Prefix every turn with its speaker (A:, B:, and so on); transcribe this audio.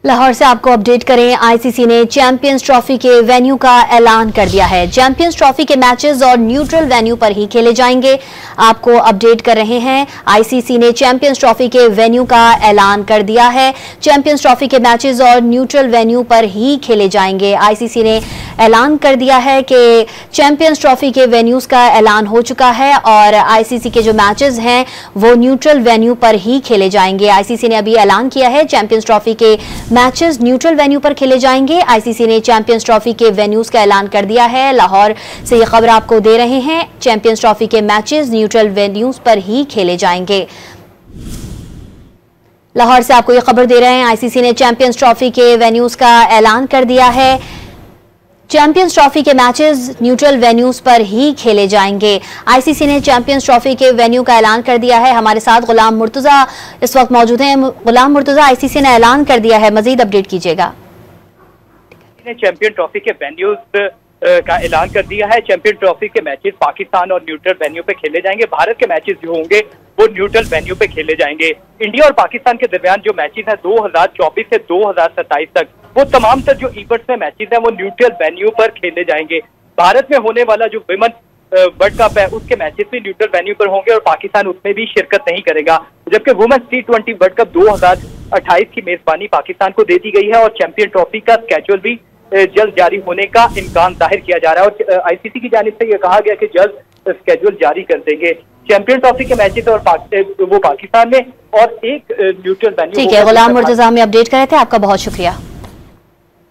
A: लाहौर से आपको अपडेट करें। आईसीसी ने चैंपियंस ट्रॉफी के वेन्यू का ऐलान कर दिया है। चैंपियंस ट्रॉफी के मैचेस और न्यूट्रल वेन्यू पर ही खेले जाएंगे। आपको अपडेट कर रहे हैं, आईसीसी ने चैंपियंस ट्रॉफी के वेन्यू का ऐलान कर दिया है। चैंपियंस ट्रॉफी के मैचेस और न्यूट्रल वेन्यू पर ही खेले जाएंगे। आईसीसी ने ऐलान कर दिया है कि चैंपियंस ट्रॉफी के वेन्यूज का ऐलान हो चुका है और आईसीसी के जो मैचेस हैं वो न्यूट्रल वेन्यू पर ही खेले जाएंगे। आईसीसी ने अभी ऐलान किया है चैंपियंस ट्रॉफी के मैचेस न्यूट्रल वेन्यू पर खेले जाएंगे। आईसीसी ने चैंपियंस ट्रॉफी के वेन्यूज का ऐलान कर दिया है। लाहौर से ये खबर आपको दे रहे हैं, चैंपियंस ट्रॉफी के मैचेस न्यूट्रल वेन्यूज पर ही खेले जाएंगे। लाहौर से आपको ये खबर दे रहे हैं, आईसीसी ने चैंपियंस ट्रॉफी के वेन्यूज का ऐलान कर दिया है। चैंपियंस ट्रॉफी के मैचेस न्यूट्रल वेन्यूज पर ही खेले जाएंगे। आईसीसी ने चैंपियंस ट्रॉफी के वेन्यू का ऐलान कर दिया है। हमारे साथ गुलाम मुर्तजा इस वक्त मौजूद हैं। गुलाम मुर्तजा, आईसीसी ने ऐलान कर दिया है, मजीद अपडेट कीजिएगा।
B: चैंपियन ट्रॉफी के वेन्यूज का ऐलान कर दिया है। चैंपियन ट्रॉफी के मैचेस पाकिस्तान और न्यूट्रल वेन्यू पे खेले जाएंगे। भारत के मैचेस जो होंगे वो न्यूट्रल वेन्यू पे खेले जाएंगे। इंडिया और पाकिस्तान के दरमियान जो मैचेस हैं 2024 से 2027 तक, वो तमाम तर जो इवेंट्स में मैचेस हैं वो न्यूट्रल वेन्यू पर खेले जाएंगे। भारत में होने वाला जो विमेन वर्ल्ड कप है उसके मैचेस भी न्यूट्रल वेन्यू पर होंगे और पाकिस्तान उसमें भी शिरकत नहीं करेगा। जबकि वुमेन्स T20 वर्ल्ड कप 2028 की मेजबानी पाकिस्तान को दे दी गई है और चैंपियन ट्रॉफी का स्केड्यूल भी जल्द जारी होने का इम्कान जाहिर किया जा रहा है और आईसीसी की जानिब से यह कहा गया कि जल्द स्केड्यूल जारी कर देंगे। चैंपियन ट्रॉफी के मैचेस और वो पाकिस्तान में और एक न्यूट्रल वेन्यू।
A: ठीक है, गुलाम मुर्तजा हमें अपडेट कर रहे थे, आपका बहुत शुक्रिया।